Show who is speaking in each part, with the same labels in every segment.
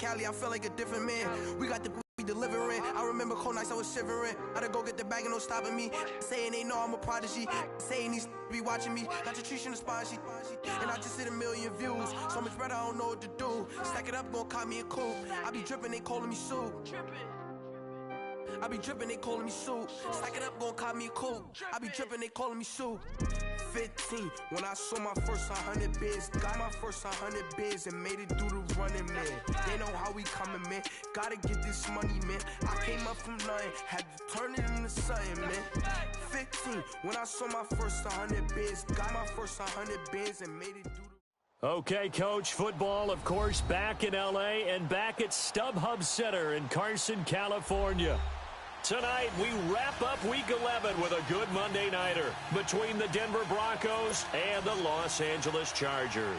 Speaker 1: Cali, I feel like a different man. We got the delivering. I remember cold nights I was shivering. I had to go get the bag and no stopping me. Saying they know I'm a prodigy. Saying these be watching me. Got your trees in the spine, and I just hit 1 million views. So much better, I don't know what to do. Stack it up, gon' call me a coupe. I be dripping, they calling me soup. I be dripping, they calling me soup. Stack it up, gon' call me a coupe. I be dripping, they calling me soup. 15, when I saw my first 100 bids. Got my first 100 bids and made it through the running, man. They know how we coming, man. Gotta get this money, man. I came up from nothing, had to turn it into something, man. 15, when I saw my first 100 bids. Got my first 100 bids and made it through the...
Speaker 2: Okay, Coach, football, of course, back in L.A. and back at StubHub Center in Carson, California. Tonight, we wrap up Week 11 with a good Monday Nighter between the Denver Broncos and the Los Angeles Chargers.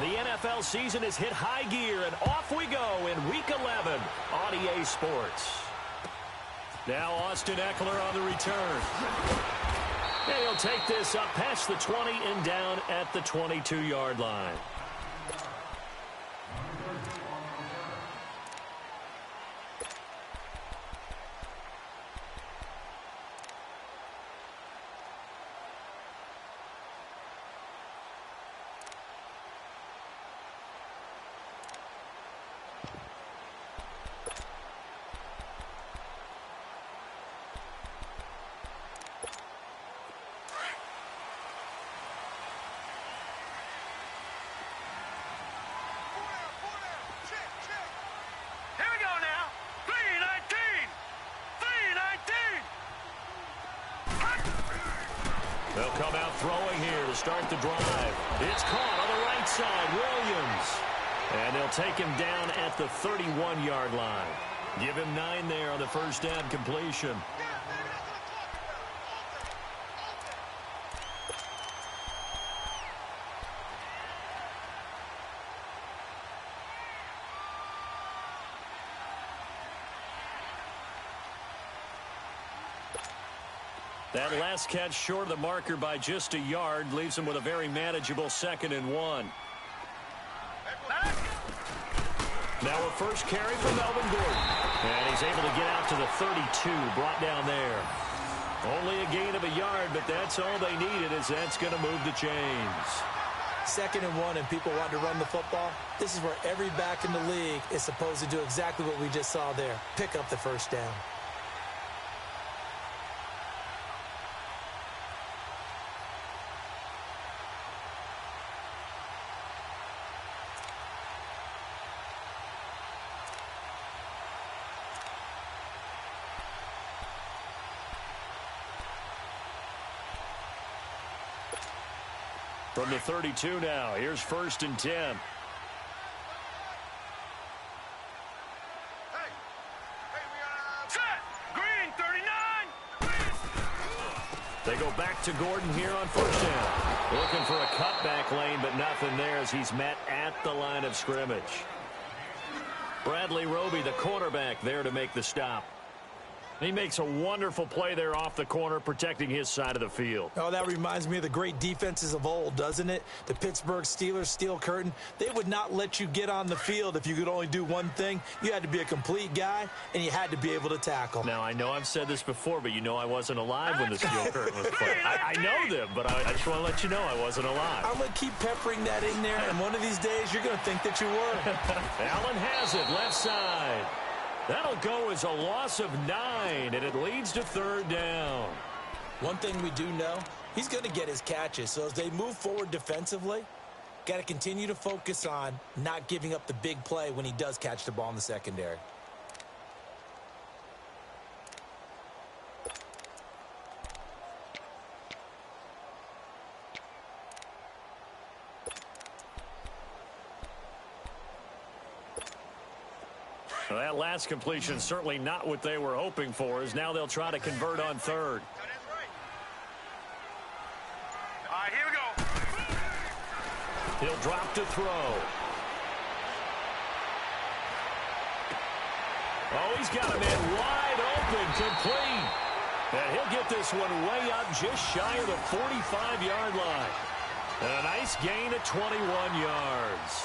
Speaker 2: The NFL season has hit high gear, and off we go in Week 11 on EA Sports. Now Austin Eckler on the return. And he'll take this up past the 20 and down at the 22-yard line. They'll come out throwing here to start the drive. It's caught on the right side, Williams. And they'll take him down at the 31-yard line. Give him 9 there on the first down completion. That last catch short of the marker by just a yard leaves him with a very manageable 2nd and 1. Now a first carry for Melvin Gordon. And he's able to get out to the 32, brought down there. Only a gain of a yard, but that's all they needed, as that's going to move the chains.
Speaker 3: 2nd and 1 and people want to run the football. This is where every back in the league is supposed to do exactly what we just saw there. Pick up the first down.
Speaker 2: From the 32 now, here's 1st and 10. They go back to Gordon here on 1st down. Looking for a cutback lane, but nothing there as he's met at the line of scrimmage. Bradley Roby, the quarterback, there to make the stop. He makes a wonderful play there off the corner, protecting his side of the field.
Speaker 3: Oh, that reminds me of the great defenses of old, doesn't it? The Pittsburgh Steelers, Steel Curtain. They would not let you get on the field if you could only do one thing. You had to be a complete guy, and you had to be able to tackle.
Speaker 2: Now, I know I've said this before, but you know I wasn't alive when the Steel Curtain was played. I know them, but I just want to let you know I wasn't alive.
Speaker 3: I'm going to keep peppering that in there, and one of these days you're going to think that you were.
Speaker 2: Allen has it, left side. That'll go as a loss of 9, and it leads to 3rd down.
Speaker 3: One thing we do know, he's going to get his catches. So as they move forward defensively, got to continue to focus on not giving up the big play when he does catch the ball in the secondary.
Speaker 2: Well, that last completion certainly not what they were hoping for, as now they'll try to convert on 3rd.
Speaker 4: All right, here we go.
Speaker 2: He'll drop to throw. Oh, he's got a man wide open, complete. And he'll get this one way up just shy of the 45-yard line. And a nice gain of 21 yards.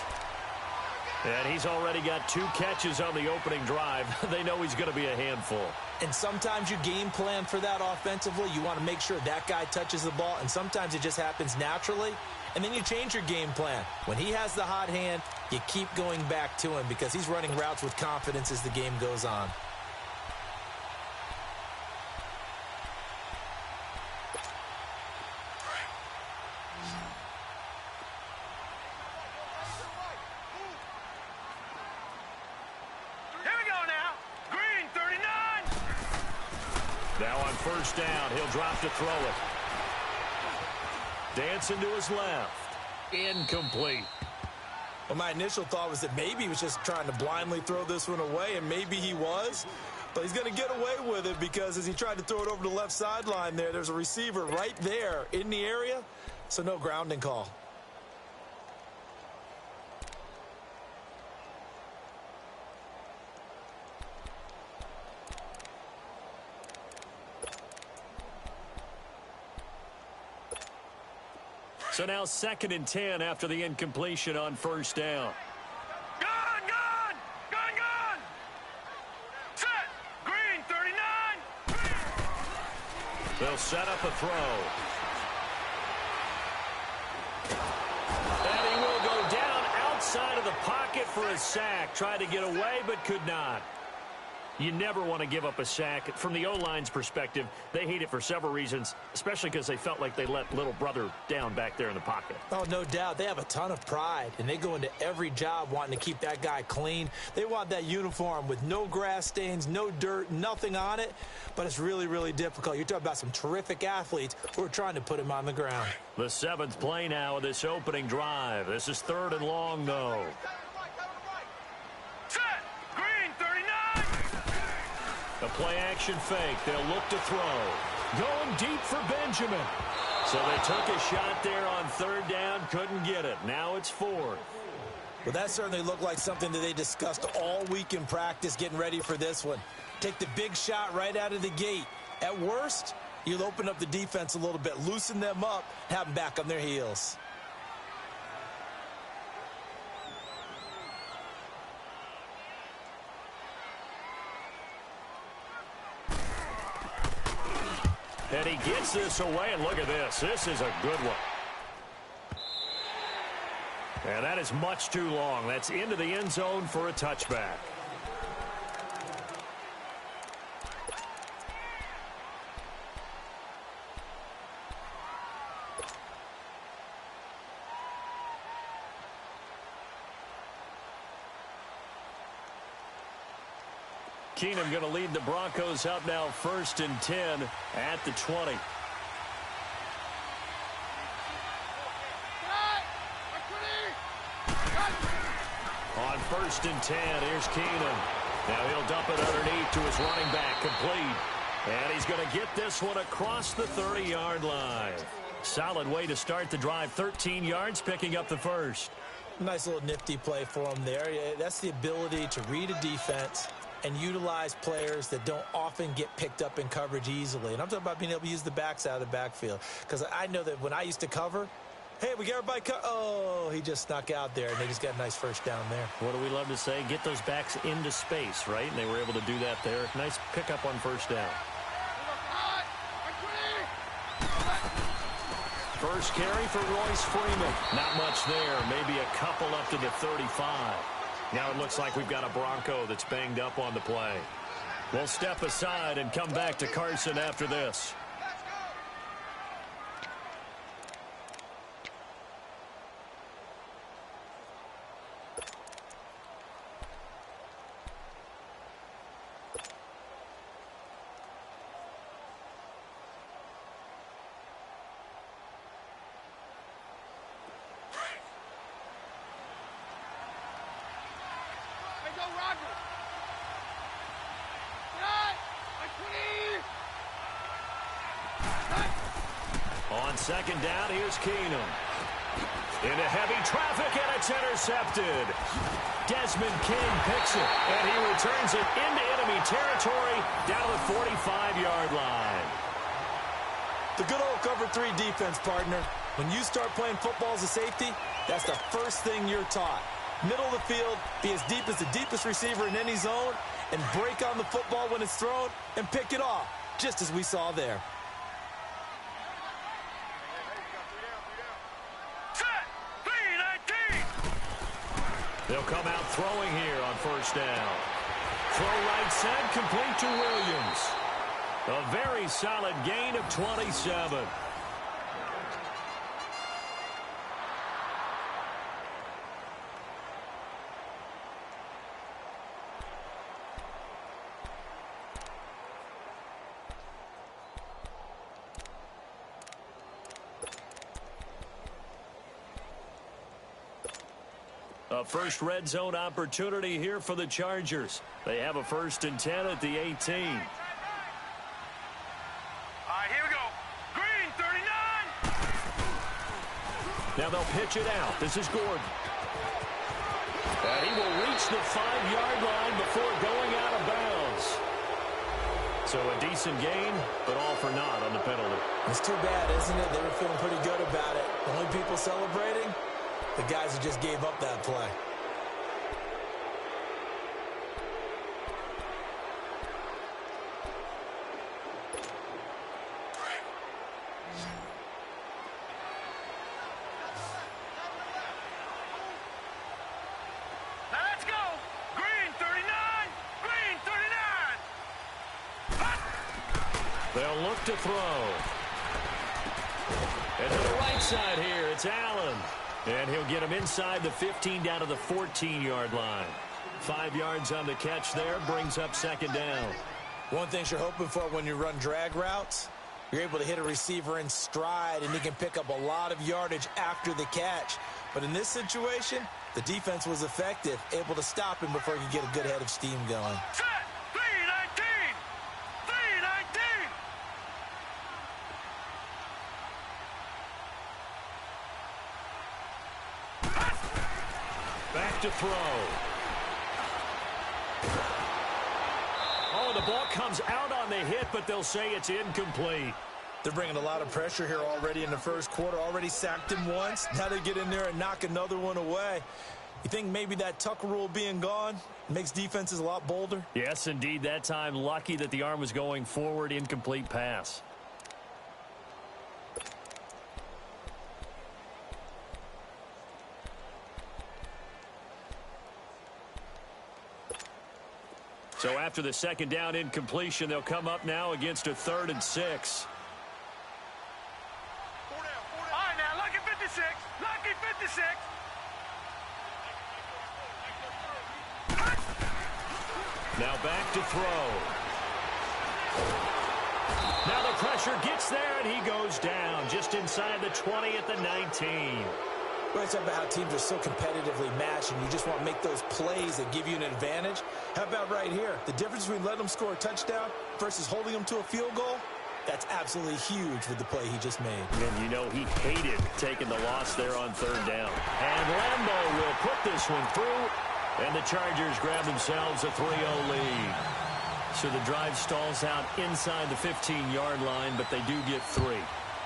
Speaker 2: And he's already got 2 catches on the opening drive. They know he's going to be a handful.
Speaker 3: And sometimes you game plan for that offensively. You want to make sure that guy touches the ball, and sometimes it just happens naturally. And then you change your game plan. When he has the hot hand, you keep going back to him because he's running routes with confidence as the game goes on.
Speaker 2: Now on first down, he'll drop to throw it. Dancing to his left. Incomplete.
Speaker 3: Well, my initial thought was that maybe he was just trying to blindly throw this one away, and maybe he was. But he's going to get away with it because as he tried to throw it over the left sideline there's a receiver right there in the area, so no grounding call.
Speaker 2: So now 2nd and 10 after the incompletion on first down.
Speaker 4: Gun! Set! Green, 39!
Speaker 2: They'll set up a throw. And he will go down outside of the pocket for a sack. Tried to get away, but could not. You never want to give up a sack. From the O-line's perspective, they hate it for several reasons, especially because they felt like they let little brother down back there in the pocket.
Speaker 3: Oh, no doubt. They have a ton of pride, and they go into every job wanting to keep that guy clean. They want that uniform with no grass stains, no dirt, nothing on it, but it's really, really difficult. You're talking about some terrific athletes who are trying to put him on the ground.
Speaker 2: The 7th play now of this opening drive. This is 3rd and long, though. A play-action fake. They'll look to throw. Going deep for Benjamin. So they took a shot there on 3rd down. Couldn't get it. Now it's 4th.
Speaker 3: Well, that certainly looked like something that they discussed all week in practice getting ready for this one. Take the big shot right out of the gate. At worst, you'll open up the defense a little bit, loosen them up, have them back on their heels.
Speaker 2: And he gets this away, and look at this. This is a good one. And that is much too long. That's into the end zone for a touchback. Keenum going to lead the Broncos up now 1st and 10 at the 20. On 1st and 10, here's Keenum. Now he'll dump it underneath to his running back, complete. And he's going to get this one across the 30-yard line. Solid way to start the drive, 13 yards, picking up the first.
Speaker 3: Nice little nifty play for him there. That's the ability to read a defense and utilize players that don't often get picked up in coverage easily. And I'm talking about being able to use the backs out of the backfield. Because I know that when I used to cover, hey, we got everybody oh, he just snuck out there, and they just got a nice first down there.
Speaker 2: What do we love to say? Get those backs into space, right? And they were able to do that there. Nice pickup on first down. First carry for Royce Freeman. Not much there. Maybe a couple up to the 35. Now it looks like we've got a Bronco that's banged up on the play. We'll step aside and come back to Carson after this. On second down, here's Keenum. Into heavy traffic, and it's intercepted. Desmond King picks it, and he returns it into enemy territory down the 45-yard line.
Speaker 3: The good old cover 3 defense, partner. When you start playing football as a safety, that's the first thing you're taught. Middle of the field, be as deep as the deepest receiver in any zone, and break on the football when it's thrown and pick it off, just as we saw there.
Speaker 4: Set. 3-19.
Speaker 2: They'll come out throwing here on first down. Throw right side, complete to Williams. A very solid gain of 27. A first red zone opportunity here for the Chargers. They have a 1st and 10 at the 18.
Speaker 4: All right, here we go. Green, 39.
Speaker 2: Now they'll pitch it out. This is Gordon. And he will reach the 5-yard line before going out of bounds. So a decent gain, but all for naught on the penalty.
Speaker 3: It's too bad, isn't it? They were feeling pretty good about it. The only people celebrating, the guys who just gave up that play.
Speaker 4: Now let's go. Green, 39. Green, 39.
Speaker 2: They'll look to throw. And to the right side here, it's Allen. And he'll get him inside the 15 down to the 14-yard line. 5 yards on the catch there, brings up 2nd down.
Speaker 3: One thing you're hoping for when you run drag routes, you're able to hit a receiver in stride, and he can pick up a lot of yardage after the catch. But in this situation, the defense was effective, able to stop him before he could get a good head of steam going.
Speaker 4: Set. 3-19. 3-19.
Speaker 2: Back to throw. Oh, the ball comes out on the hit, but they'll say it's incomplete.
Speaker 3: They're bringing a lot of pressure here already in the first quarter. Already sacked him once. Now they get in there and knock another one away. You think maybe that Tucker rule being gone makes defenses a lot bolder?
Speaker 2: Yes, indeed. That time, lucky that the arm was going forward. Incomplete pass. So after the 2nd down incompletion, they'll come up now against a 3rd and 6.
Speaker 4: All right, now, lucky 56. Lucky 56.
Speaker 2: Now back to throw. Now the pressure gets there, and he goes down just inside the 20 at the 19.
Speaker 3: Well, it's about how teams are so competitively matched, and you just want to make those plays that give you an advantage. How about right here? The difference between letting them score a touchdown versus holding them to a field goal, that's absolutely huge with the play he just made.
Speaker 2: And you know he hated taking the loss there on 3rd down. And Lambeau will put this one through, and the Chargers grab themselves a 3-0 lead. So the drive stalls out inside the 15-yard line, but they do get 3.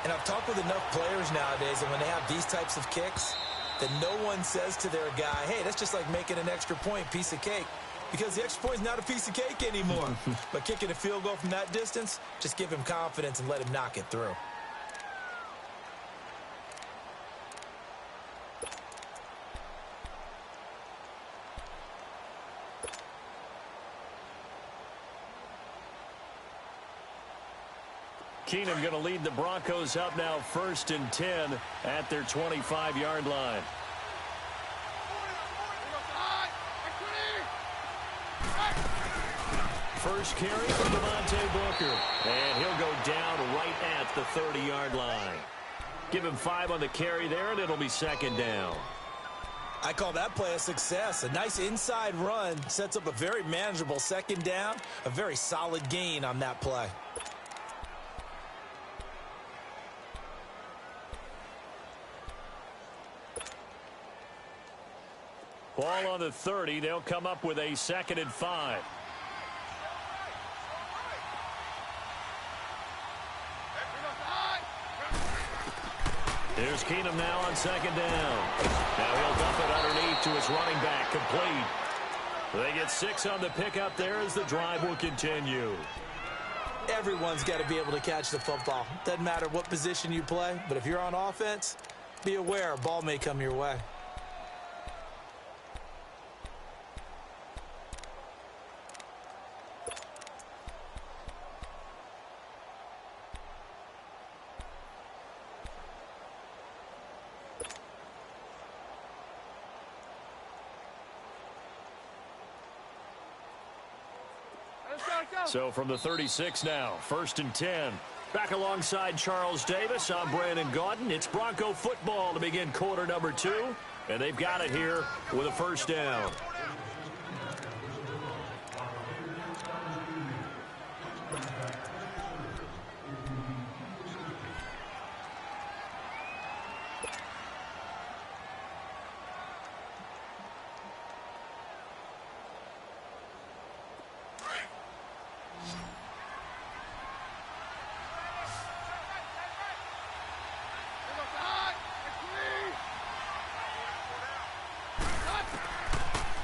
Speaker 3: And I've talked with enough players nowadays, and when they have these types of kicks, that no one says to their guy, hey, that's just like making an extra point, piece of cake. Because the extra point is not a piece of cake anymore. But kicking a field goal from that distance, just give him confidence and let him knock it through.
Speaker 2: Keenum going to lead the Broncos up now 1st and 10 at their 25-yard line. First carry from Devontae Booker. And he'll go down right at the 30-yard line. Give him 5 on the carry there, and it'll be 2nd down.
Speaker 3: I call that play a success. A nice inside run sets up a very manageable 2nd down. A very solid gain on that play.
Speaker 2: Ball on the 30. They'll come up with a 2nd and 5. Here's Keenum now on second down. Now he'll dump it underneath to his running back, complete. They get 6 on the pickup there as the drive will continue.
Speaker 3: Everyone's got to be able to catch the football. Doesn't matter what position you play, but if you're on offense, be aware a ball may come your way.
Speaker 2: So from the 36 now, 1st and 10. Back alongside Charles Davis, I'm Brandon Gaudin. It's Bronco football to begin quarter number 2. And they've got it here with a first down.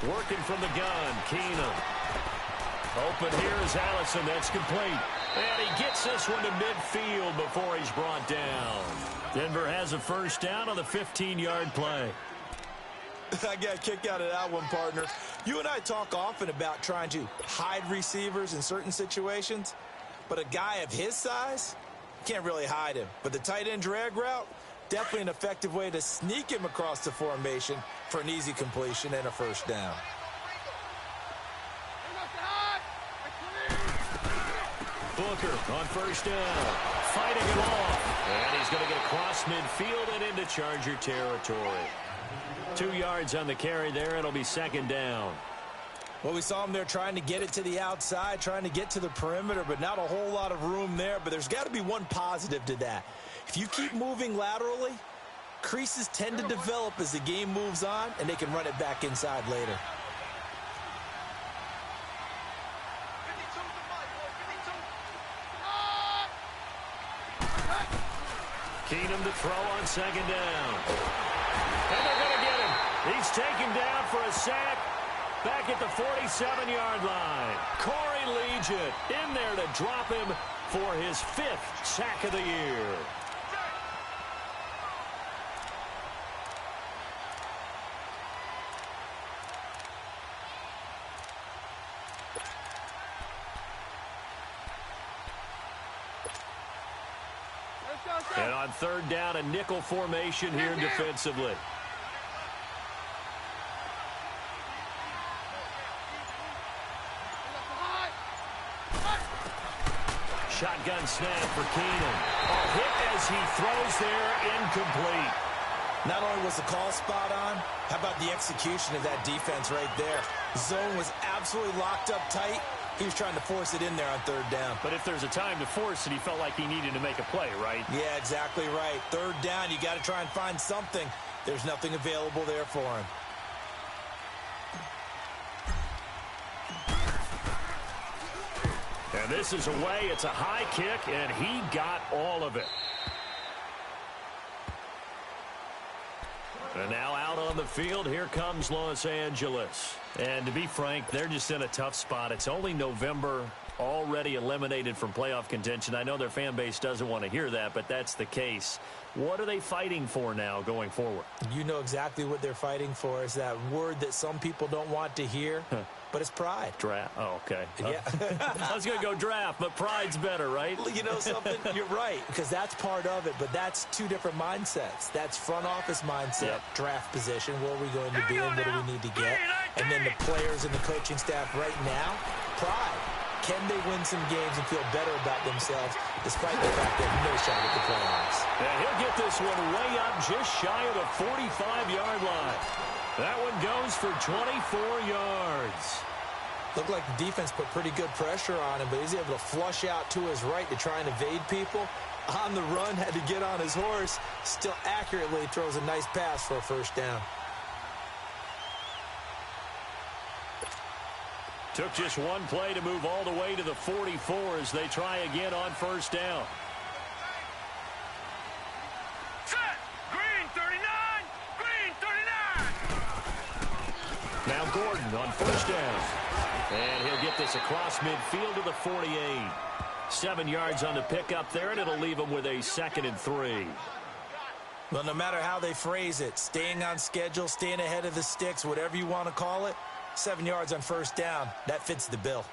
Speaker 2: Working from the gun, Keenum. Open here is Allison. That's complete. And he gets this one to midfield before he's brought down. Denver has a first down on the 15-yard play.
Speaker 3: I got a kick out of that one, partner. You and I talk often about trying to hide receivers in certain situations, but a guy of his size can't really hide him. But the tight end drag route, definitely an effective way to sneak him across the formation for an easy completion and a first down.
Speaker 2: Booker on first down, fighting it off. And he's going to get across midfield and into Charger territory. 2 yards on the carry there. It'll be second down.
Speaker 3: Well, we saw him there trying to get it to the outside, trying to get to the perimeter, but not a whole lot of room there. But there's got to be one positive to that. If you keep moving laterally, creases tend to develop as the game moves on, and they can run it back inside later.
Speaker 2: Keenum to throw on second down. And they're going to get him. He's taken down for a sack back at the 47-yard line. Corey Legion in there to drop him for his 5th sack of the year. And on third down, a nickel formation here defensively. Shotgun snap for Keenum. A hit as he throws there, incomplete.
Speaker 3: Not only was the call spot on, how about the execution of that defense right there? Zone was absolutely locked up tight. He was trying to force it in there on third down.
Speaker 2: But if there's a time to force it, he felt like he needed to make a play, right?
Speaker 3: Yeah, exactly right. Third down, you got to try and find something. There's nothing available there for him.
Speaker 2: And this is away. It's a high kick, and he got all of it. And now out on the field, here comes Los Angeles. And to be frank, they're just in a tough spot. It's only November, already eliminated from playoff contention. I know their fan base doesn't want to hear that, but that's the case. What are they fighting for now going forward?
Speaker 3: You know exactly what they're fighting for. Is that word that some people don't want to hear, but it's pride.
Speaker 2: Draft. Oh, okay.
Speaker 3: Yeah.
Speaker 2: I was going to go draft, but pride's better, right?
Speaker 3: You know something? You're right, because that's part of it, but that's two different mindsets. That's front office mindset, draft position, where are we going to be and what do we need to get? And then the players and the coaching staff right now, pride. Can they win some games and feel better about themselves despite the fact they have no shot at the playoffs?
Speaker 2: And he'll get this one way up just shy of the 45-yard line. That one goes for 24 yards.
Speaker 3: Looked like the defense put pretty good pressure on him, but he's able to flush out to his right to try and evade people. On the run, had to get on his horse. Still accurately throws a nice pass for a first down.
Speaker 2: Took just one play to move all the way to the 44 as they try again on first down.
Speaker 4: Set,
Speaker 2: Now Gordon on first down. And he'll get this across midfield to the 48. 7 yards on the pickup there, and it'll leave him with a 2nd and 3.
Speaker 3: Well, no matter how they phrase it, staying on schedule, staying ahead of the sticks, whatever you want to call it, 7 yards on first down, that fits the bill.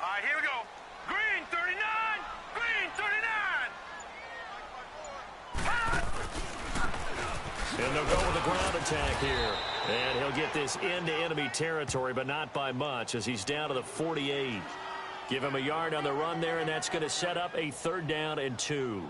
Speaker 4: All right, here we go. Green 39. Green 39.
Speaker 2: And they'll go with a ground attack here. And he'll get this into enemy territory, but not by much, as he's down to the 48. Give him a yard on the run there, and that's going to set up a 3rd down and 2.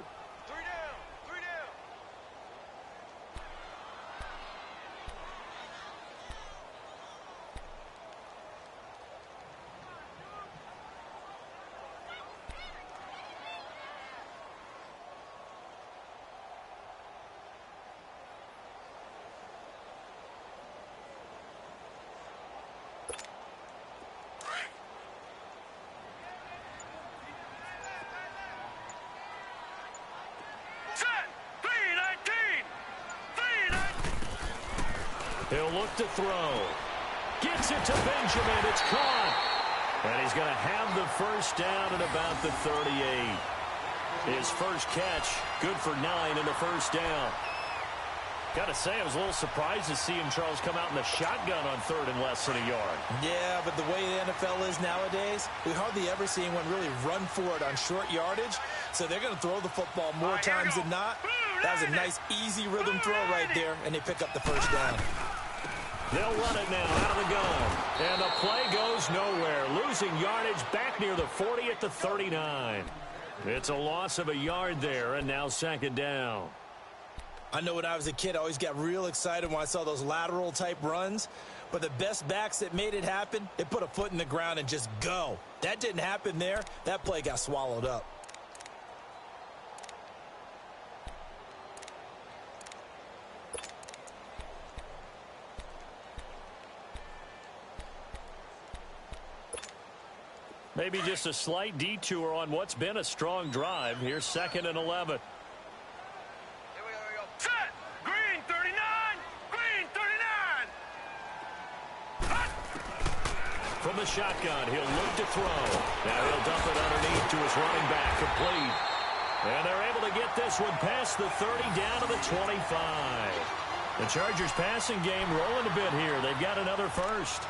Speaker 2: He'll look to throw. Gets it to Benjamin. It's caught. And he's going to have the first down at about the 38. His first catch, good for 9 in the first down. Got to say, I was a little surprised to see him, Charles, come out in the shotgun on 3rd and less than a yard. Yeah,
Speaker 3: but the way the NFL is nowadays, we hardly ever see anyone really run for it on short yardage. So they're going to throw the football more times than not. That was a nice, easy rhythm throw right there, and they pick up the first down.
Speaker 2: They'll run it now out of the gun. And the play goes nowhere. Losing yardage back near the 40 at the 39. It's a loss of a yard there, and now 2nd down.
Speaker 3: I know when I was a kid, I always got real excited when I saw those lateral-type runs. But the best backs that made it happen, they put a foot in the ground and just go. That didn't happen there. That play got swallowed up.
Speaker 2: Maybe just a slight detour on what's been a strong drive. Here's 2nd and 11.
Speaker 4: Here we go. Set. Green 39. Green 39.
Speaker 2: From the shotgun, he'll look to throw. Now he'll dump it underneath to his running back, complete. And they're able to get this one past the 30 down to the 25. The Chargers passing game rolling a bit here. They've got another first.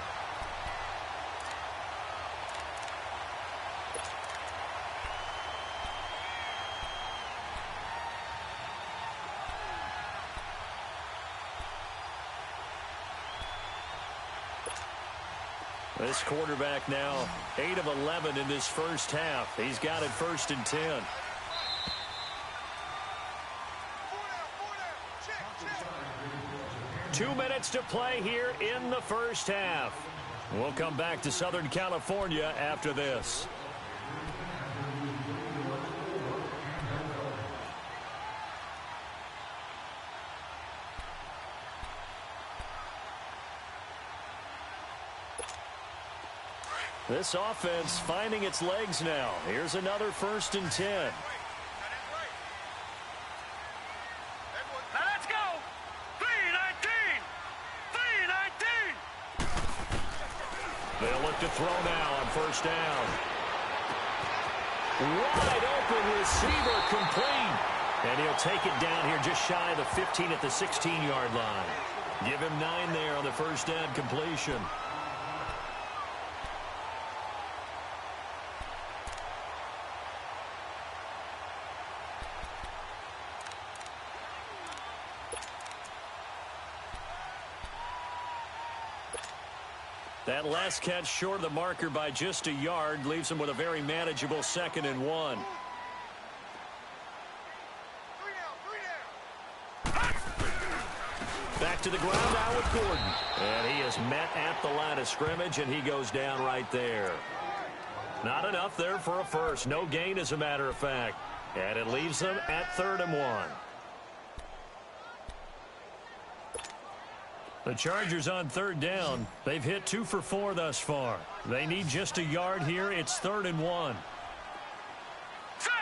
Speaker 2: This quarterback now 8 of 11 in this first half. He's got it 1st and 10. Two minutes to play here in the first half. We'll come back to Southern California after this. This offense finding its legs now. Here's another 1st and 10.
Speaker 4: Now let's go. 3-19. 3-19.
Speaker 2: They'll look to throw now on 1st down. Wide open receiver, complete. And he'll take it down here just shy of the 15 at the 16-yard line. Give him 9 there on the 1st down completion. That last catch short of the marker by just a yard leaves him with a very manageable 2nd and 1. Back to the ground now with Gordon. And he is met at the line of scrimmage, and he goes down right there. Not enough there for a first. No gain, as a matter of fact. And it leaves them at 3rd and 1. The Chargers on 3rd down. They've hit 2 for 4 thus far. They need just a yard here. It's 3rd and 1.
Speaker 4: Set.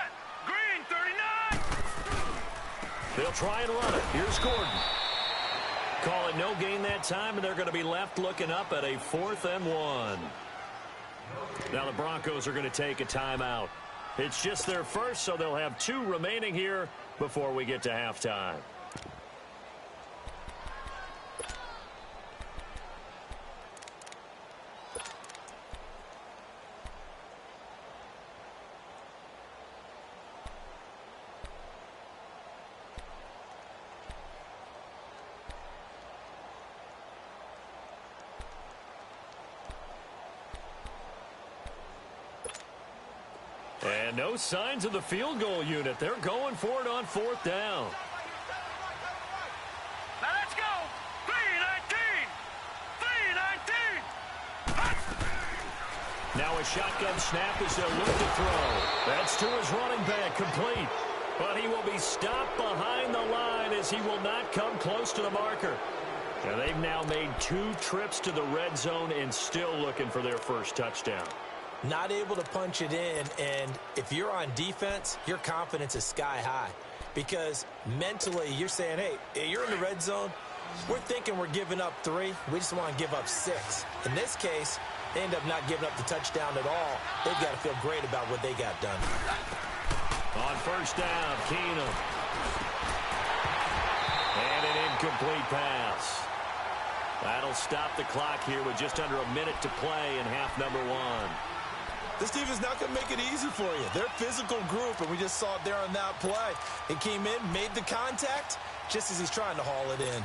Speaker 4: Green, 39.
Speaker 2: They'll try and run it. Here's Gordon. Call it no gain that time, and they're going to be left looking up at a 4th and 1. Now the Broncos are going to take a timeout. It's just their first, so they'll have 2 remaining here before we get to halftime. And no signs of the field goal unit. They're going for it on 4th down.
Speaker 4: Now let's go. 3-19. 3-19.
Speaker 2: Now a shotgun snap as they'll look to throw. That's to his running back, complete. But he will be stopped behind the line as he will not come close to the marker. And they've now made 2 trips to the red zone and still looking for their first touchdown.
Speaker 3: Not able to punch it in, and if you're on defense, your confidence is sky high. Because mentally, you're saying, hey, you're in the red zone. We're thinking we're giving up 3. We just want to give up 6. In this case, they end up not giving up the touchdown at all. They've got to feel great about what they got done.
Speaker 2: On 1st down, Keenum. And an incomplete pass. That'll stop the clock here with just under a minute to play in half number 1.
Speaker 3: This team is not going to make it easy for you. They're a physical group, and we just saw it there on that play. He came in, made the contact, just as he's trying to haul it in.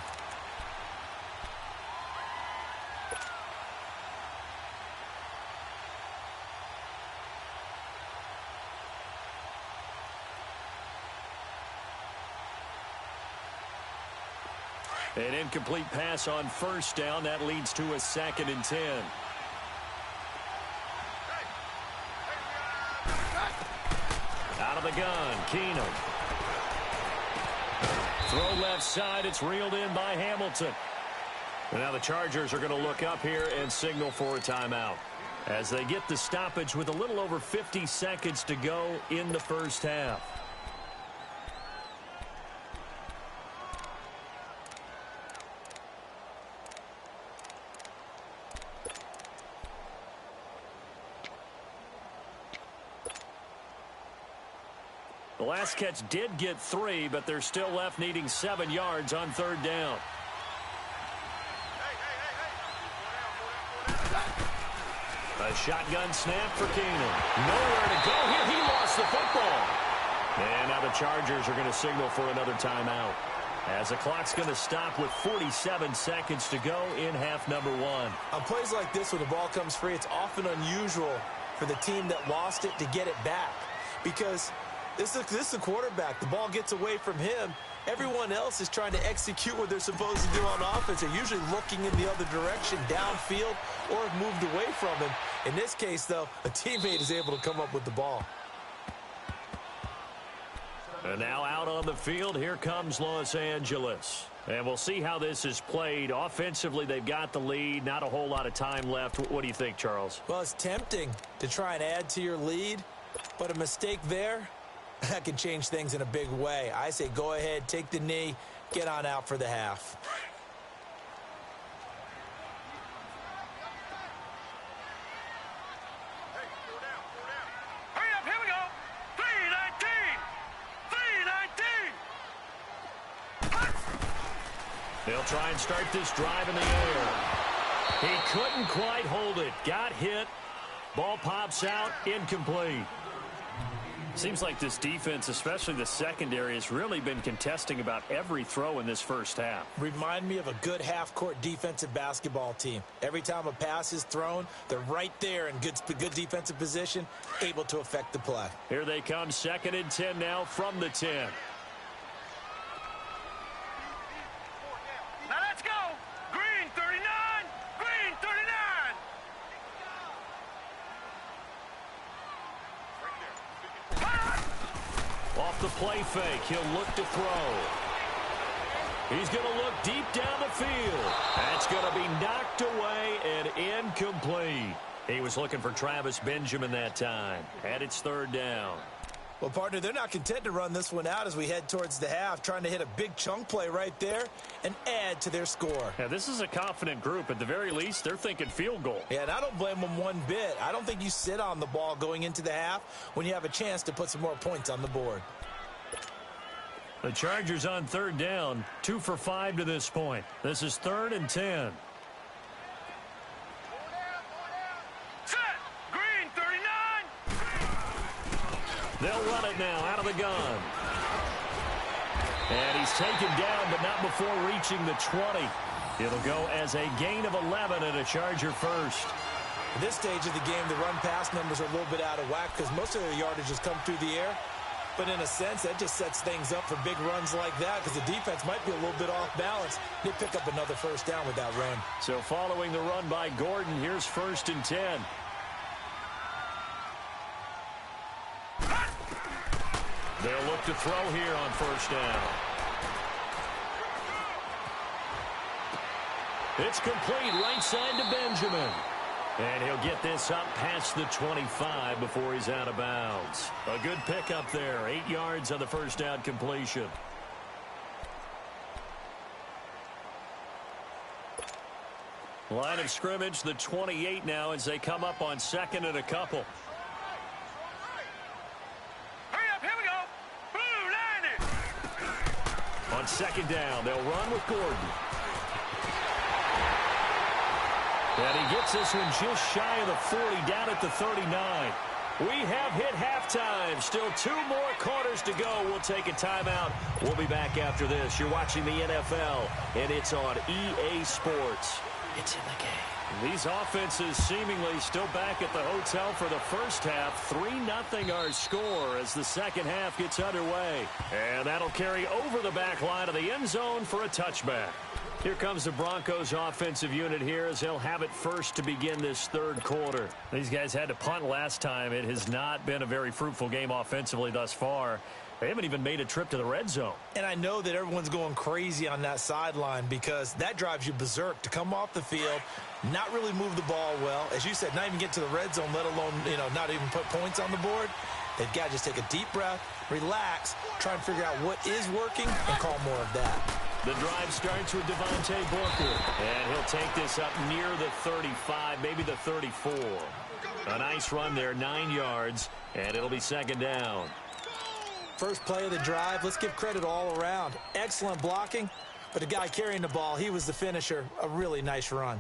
Speaker 2: An incomplete pass on 1st down. That leads to a 2nd and 10. Out of the gun, Keenum. Throw left side. It's reeled in by Hamilton. And now the Chargers are going to look up here and signal for a timeout as they get the stoppage with a little over 50 seconds to go in the first half. The last catch did get 3, but they're still left needing 7 yards on 3rd down. A shotgun snap for Keenum. Nowhere to go here. He lost the football. And now the Chargers are going to signal for another timeout, as the clock's going to stop with 47 seconds to go in half number 1.
Speaker 3: On plays like this, when the ball comes free, it's often unusual for the team that lost it to get it back, because this is a quarterback. The ball gets away from him. Everyone else is trying to execute what they're supposed to do on offense. They're usually looking in the other direction, downfield, or have moved away from him. In this case, though, a teammate is able to come up with the ball.
Speaker 2: And now out on the field, here comes Los Angeles. And we'll see how this is played. Offensively, they've got the lead. Not a whole lot of time left. What do you think, Charles?
Speaker 3: Well, it's tempting to try and add to your lead, but a mistake there, that can change things in a big way. I say go ahead, take the knee, get on out for the half.
Speaker 4: Hurry up, here we go. 3-19. 3-19.
Speaker 2: They'll try and start this drive in the air. He couldn't quite hold it. Got hit. Ball pops out, incomplete. Seems like this defense, especially the secondary, has really been contesting about every throw in this first half.
Speaker 3: Remind me of a good half-court defensive basketball team. Every time a pass is thrown, they're right there in good defensive position, able to affect the play.
Speaker 2: Here they come, 2nd and 10 now from the 10.
Speaker 4: Now let's go. Green, 39. Green, 39.
Speaker 2: Off the play fake, he'll look to throw. He's going to look deep down the field. That's going to be knocked away and incomplete. He was looking for Travis Benjamin that time. And it's third down.
Speaker 3: Well, partner, they're not content to run this one out as we head towards the half, trying to hit a big chunk play right there and add to their score.
Speaker 2: Yeah, this is a confident group. At the very least, they're thinking field goal.
Speaker 3: Yeah, and I don't blame them one bit. I don't think you sit on the ball going into the half when you have a chance to put some more points on the board.
Speaker 2: The Chargers on third down, 2 for 5 to this point. This is 3rd and 10.
Speaker 4: Set. Green, 39.
Speaker 2: They'll run it now out of the gun. And he's taken down, but not before reaching the 20. It'll go as a gain of 11 and a Charger first.
Speaker 3: At this stage of the game, the run-pass numbers are a little bit out of whack because most of their yardage has come through the air. But in a sense, that just sets things up for big runs like that because the defense might be a little bit off balance. They pick up another first down with that run.
Speaker 2: So following the run by Gordon, here's 1st and 10. They'll look to throw here on 1st down. It's complete right side to Benjamin. And he'll get this up past the 25 before he's out of bounds. A good pickup there. 8 yards on the first down completion. Line of scrimmage, the 28 now as they come up on 2nd and a couple.
Speaker 4: Hurry up, here we go. Blue, line it.
Speaker 2: On 2nd down, they'll run with Gordon. And he gets this one just shy of the 40, down at the 39. We have hit halftime. Still 2 more quarters to go. We'll take a timeout. We'll be back after this. You're watching the NFL, and it's on EA Sports. It's in the game. These offenses seemingly still back at the hotel for the first half. 3-0 our score as the second half gets underway. And that'll carry over the back line of the end zone for a touchback. Here comes the Broncos offensive unit here as they'll have it first to begin this 3rd quarter. These guys had to punt last time. It has not been a very fruitful game offensively thus far. They haven't even made a trip to the red zone.
Speaker 3: And I know that everyone's going crazy on that sideline because that drives you berserk to come off the field, not really move the ball well. As you said, not even get to the red zone, let alone, not even put points on the board. They've got to just take a deep breath, relax, try and figure out what is working, and call more of that.
Speaker 2: The drive starts with Devontae Booker, and he'll take this up near the 35, maybe the 34. A nice run there, 9 yards, and it'll be 2nd down.
Speaker 3: First play of the drive, let's give credit all around. Excellent blocking, but the guy carrying the ball, he was the finisher. A really nice run.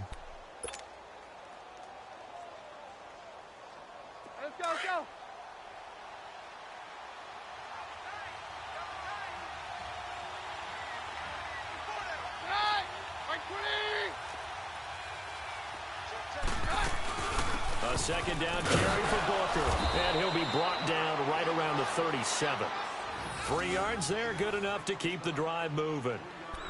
Speaker 4: Let's go, let's go.
Speaker 2: A 2nd down carry for Booker, and he'll be brought down right around the 37. 3 yards there, good enough to keep the drive moving.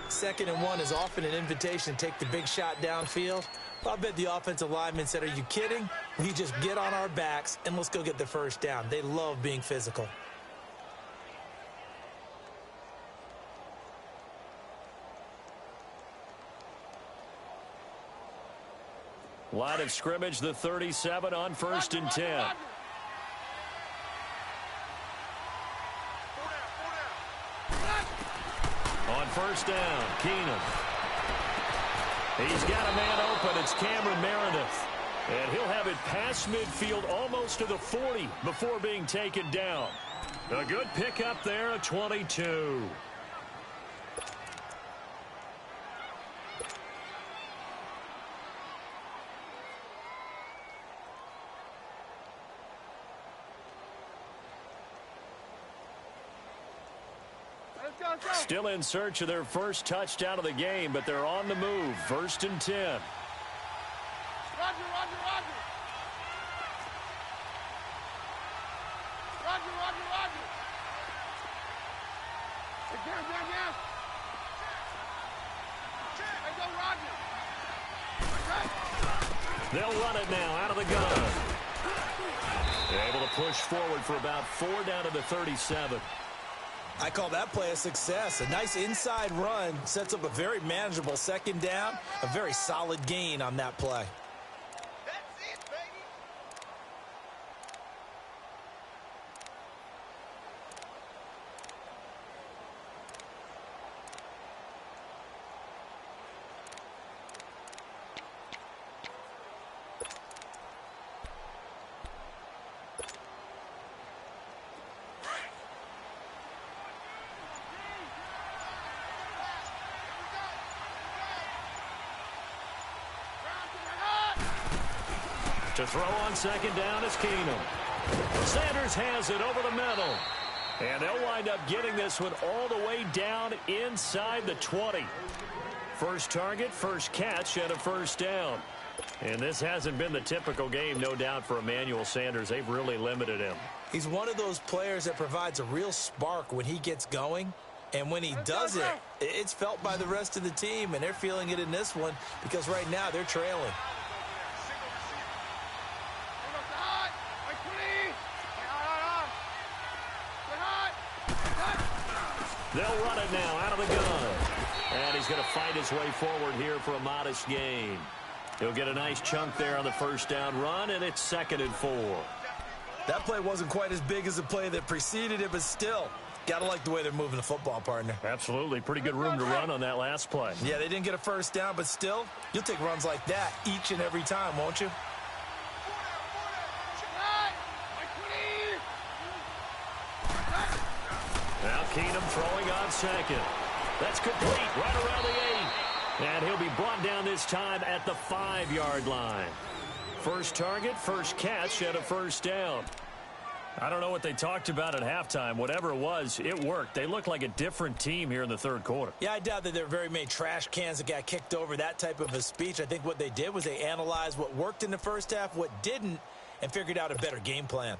Speaker 3: 2nd and 1 is often an invitation to take the big shot downfield. I bet the offensive lineman said, are you kidding? We just get on our backs and let's go get the first down. They love being physical.
Speaker 2: Line of scrimmage, the 37 on 1st and 10. On 1st down, Keenum. He's got a man open. It's Cameron Meredith. And he'll have it past midfield almost to the 40 before being taken down. A good pickup there, a 22. Still in search of their first touchdown of the game, but they're on the move. 1st and 10.
Speaker 4: Roger, roger, roger. Roger, roger, roger. Hey, down, down, down. Hey, go, Roger.
Speaker 2: They'll run it now out of the gun. They're able to push forward for about 4 down to the 37.
Speaker 3: I call that play a success. A nice inside run sets up a very manageable second down, a very solid gain on that play.
Speaker 2: To throw on second down is Keenum. Sanders has it over the middle. And they'll wind up getting this one all the way down inside the 20. First target, first catch, and a first down. And this hasn't been the typical game, no doubt, for Emmanuel Sanders. They've really limited him.
Speaker 3: He's one of those players that provides a real spark when he gets going. And when he does it, it's felt by the rest of the team, and they're feeling it in this one because right now they're trailing.
Speaker 2: They'll run it now out of the gun. And he's going to fight his way forward here for a modest gain. He'll get a nice chunk there on the first down run, and it's 2nd and 4.
Speaker 3: That play wasn't quite as big as the play that preceded it, but still, got to like the way they're moving the football, partner.
Speaker 2: Absolutely. Pretty good room to run on that last play.
Speaker 3: Yeah, they didn't get a first down, but still, you'll take runs like that each and every time, won't you?
Speaker 2: Now Keenum throwing on second. That's complete right around the 8. And he'll be brought down this time at the 5-yard line. First target, first catch, and a first down. I don't know what they talked about at halftime. Whatever it was, it worked. They look like a different team here in the third quarter.
Speaker 3: Yeah, I doubt that there are very many trash cans that got kicked over, that type of a speech. I think what they did was they analyzed what worked in the first half, what didn't, and figured out a better game plan.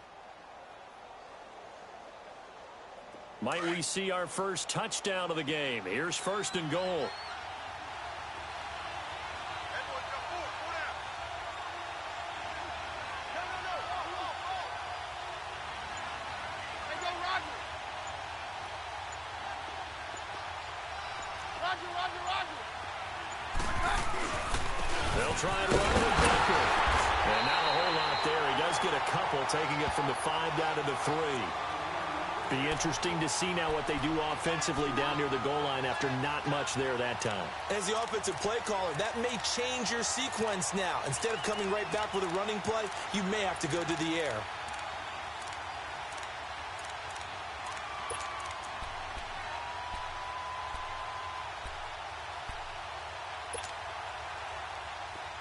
Speaker 2: Might we see our first touchdown of the game? Here's 1st and goal. They'll try and run with Booker. And not a whole lot there. He does get a couple, taking it from the 5 down to the 3. Be interesting to see now what they do offensively down near the goal line after not much there that time.
Speaker 3: As the offensive play caller, that may change your sequence now. Instead of coming right back with a running play, you may have to go to the air.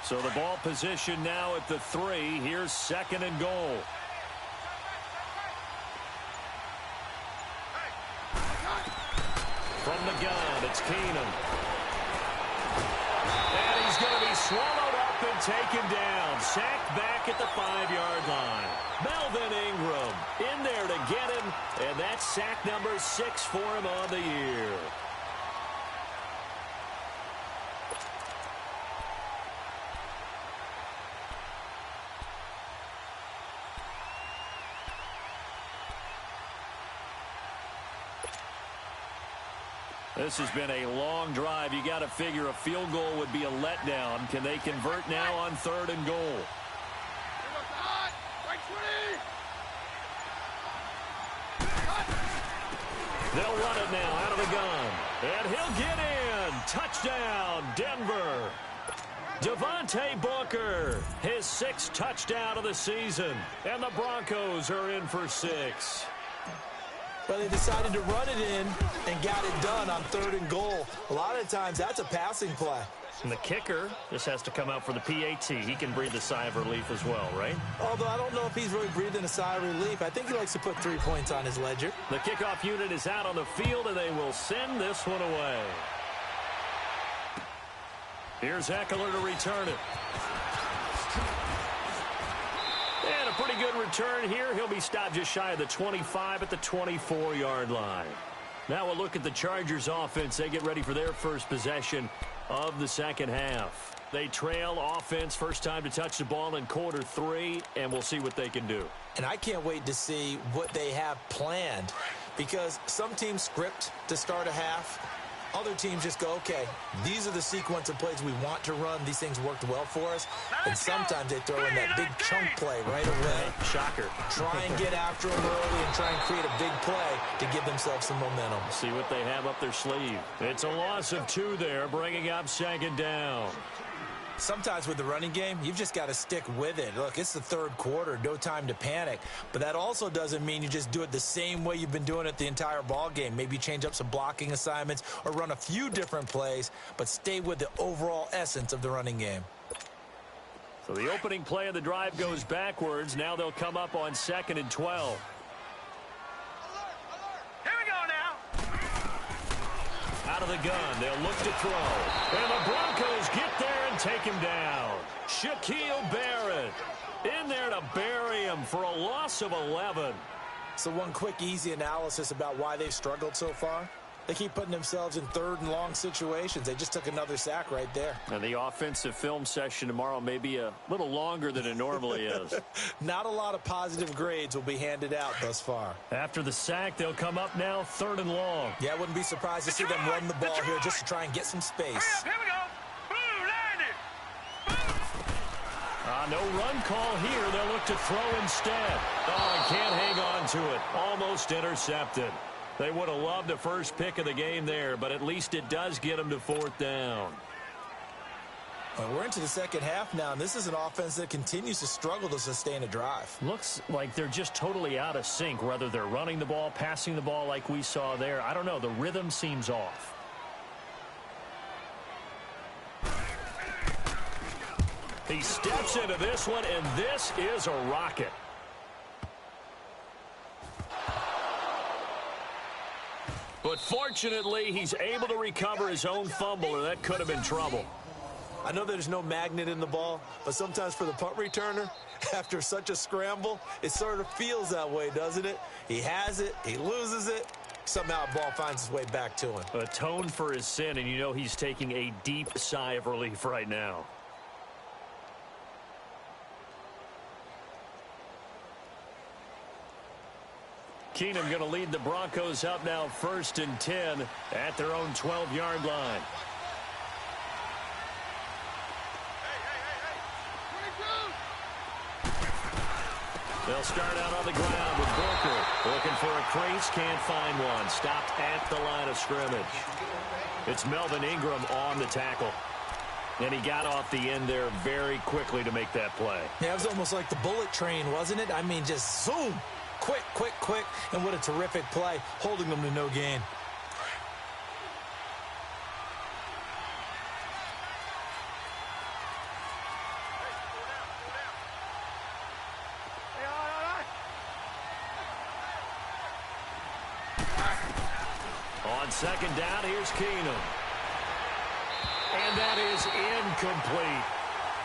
Speaker 2: So the ball position now at the 3. Here's 2nd and goal. From the gun, it's Keenum. And he's going to be swallowed up and taken down. Sacked back at the 5-yard line. Melvin Ingram in there to get him. And that's sack number 6 for him on the year. This has been a long drive. You got to figure a field goal would be a letdown. Can they convert now on 3rd and goal? They'll run it now out of the gun. And he'll get in. Touchdown, Denver. Devontae Booker, his 6th touchdown of the season. And the Broncos are in for 6.
Speaker 3: But they decided to run it in and got it done on 3rd and goal. A lot of times, that's a passing play.
Speaker 2: And the kicker just has to come out for the PAT. He can breathe a sigh of relief as well, right?
Speaker 3: Although I don't know if he's really breathing a sigh of relief. I think he likes to put 3 points on his ledger.
Speaker 2: The kickoff unit is out on the field, and they will send this one away. Here's Eckler to return it. And a pretty good return here. He'll be stopped just shy of the 25 at the 24-yard line. Now we'll look at the Chargers offense. They get ready for their first possession of the second half. They trail offense, first time to touch the ball in quarter 3, and we'll see what they can do.
Speaker 3: And I can't wait to see what they have planned. Because some teams script to start a half. Other teams just go, okay, these are the sequence of plays we want to run. These things worked well for us. And sometimes they throw in that big chunk play right away.
Speaker 2: Shocker.
Speaker 3: Try and get after them early and try and create a big play to give themselves some momentum.
Speaker 2: See what they have up their sleeve. It's a loss of 2 there, bringing up 2nd down.
Speaker 3: Sometimes with the running game, you've just got to stick with it. Look, it's the 3rd quarter, no time to panic. But that also doesn't mean you just do it the same way you've been doing it the entire ball game. Maybe change up some blocking assignments or run a few different plays, but stay with the overall essence of the running game.
Speaker 2: So the opening play of the drive goes backwards. Now they'll come up on 2nd and 12.
Speaker 4: Here we go now.
Speaker 2: Out of the gun, they'll look to throw. And the Broncos get there and take him down. Shaquille Barrett in there to bury him for a loss of 11.
Speaker 3: So one quick, easy analysis about why they've struggled so far. They keep putting themselves in 3rd and long situations. They just took another sack right there.
Speaker 2: And the offensive film session tomorrow may be a little longer than it normally is.
Speaker 3: Not a lot of positive grades will be handed out thus far.
Speaker 2: After the sack, they'll come up now 3rd and long.
Speaker 3: Yeah, I wouldn't be surprised to see them run the ball here just to try and get some space.
Speaker 4: Here we go. Boom, landed.
Speaker 2: No run call here. They'll look to throw instead. Oh, and can't hang on to it. Almost intercepted. They would have loved the first pick of the game there, but at least it does get them to 4th down.
Speaker 3: Well, we're into the 2nd half now, and this is an offense that continues to struggle to sustain a drive.
Speaker 2: Looks like they're just totally out of sync, whether they're running the ball, passing the ball like we saw there. I don't know. The rhythm seems off. He steps into this one, and this is a rocket. But fortunately, he's able to recover his own fumble, or that could have been trouble.
Speaker 3: I know there's no magnet in the ball, but sometimes for the punt returner, after such a scramble, it sort of feels that way, doesn't it? He has it, he loses it, somehow the ball finds its way back to him.
Speaker 2: Atone for his sin, and you know he's taking a deep sigh of relief right now. Keenum going to lead the Broncos up now 1st and 10 at their own 12-yard line. They'll start out on the ground with Booker. Looking for a crease, can't find one. Stopped at the line of scrimmage. It's Melvin Ingram on the tackle. And he got off the end there very quickly to make that play.
Speaker 3: Yeah, it was almost like the bullet train, wasn't it? I mean, just zoom. Quick, quick, quick. And what a terrific play, holding them to no gain.
Speaker 2: On 2nd down, here's Keenum. And that is incomplete.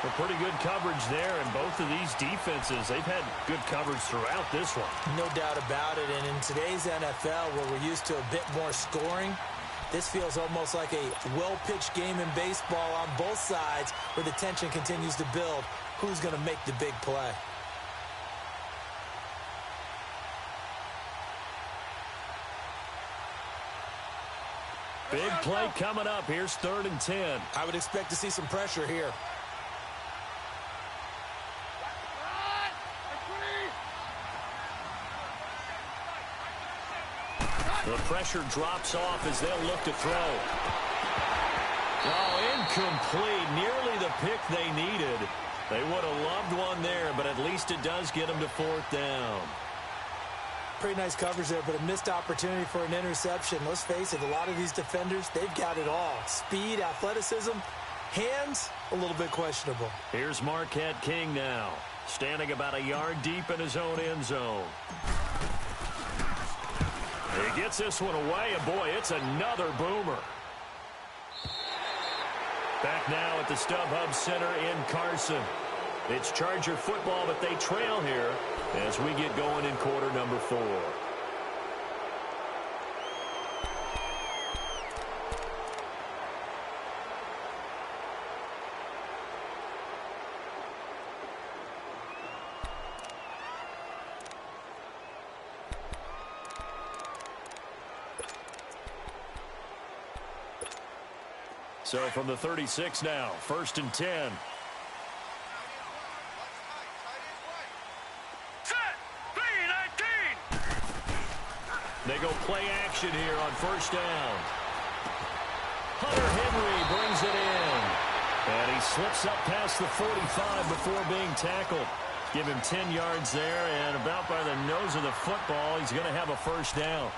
Speaker 2: A pretty good coverage there, and both of these defenses, they've had good coverage throughout this one.
Speaker 3: No doubt about it, and in today's NFL, where we're used to a bit more scoring, this feels almost like a well-pitched game in baseball on both sides, where the tension continues to build. Who's going to make the big play?
Speaker 2: Big play coming up. Here's 3rd and 10.
Speaker 3: I would expect to see some pressure here.
Speaker 2: The pressure drops off as they'll look to throw. Oh, incomplete. Nearly the pick they needed. They would have loved one there, but at least it does get them to 4th down.
Speaker 3: Pretty nice coverage there, but a missed opportunity for an interception. Let's face it, a lot of these defenders, they've got it all. Speed, athleticism, hands, a little bit questionable.
Speaker 2: Here's Marquette King now, standing about a yard deep in his own end zone. He gets this one away, and boy, it's another boomer. Back now at the StubHub Center in Carson. It's Charger football, but they trail here as we get going in quarter number 4. So from the 36 now, 1st and 10.
Speaker 4: Set! 3-19!
Speaker 2: They go play action here on 1st down. Hunter Henry brings it in. And he slips up past the 45 before being tackled. Give him 10 yards there, and about by the nose of the football, he's going to have a 1st down.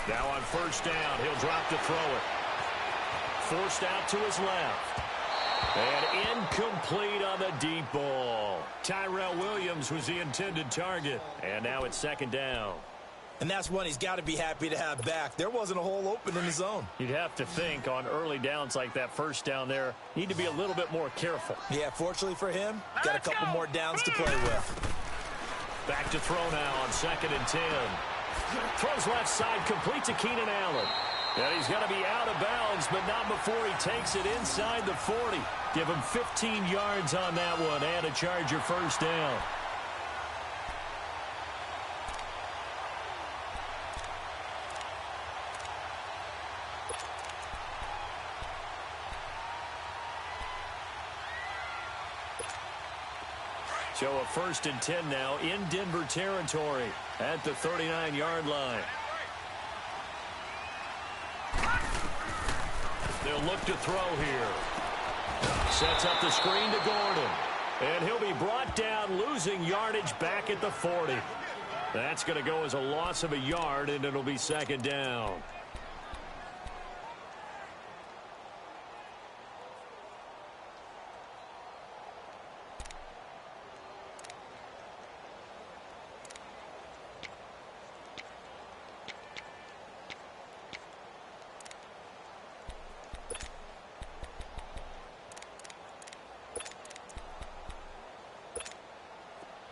Speaker 2: Now on 1st down, he'll drop to throw it. Forced out to his left. And incomplete on the deep ball. Tyrell Williams was the intended target. And now it's 2nd down.
Speaker 3: And that's one he's got to be happy to have back. There wasn't a hole open in the zone.
Speaker 2: You'd have to think on early downs like that 1st down there, need to be a little bit more careful.
Speaker 3: Yeah, fortunately for him, got a couple more downs to play with.
Speaker 2: Back to throw now on 2nd and 10. Throws left side, complete to Keenan Allen. And he's got to be out of bounds, but not before he takes it inside the 40. Give him 15 yards on that one and a Charger 1st down. So a 1st and 10 now in Denver territory at the 39-yard line. They'll look to throw here. Sets up the screen to Gordon. And he'll be brought down, losing yardage back at the 40. That's going to go as a loss of a yard, and it'll be 2nd down.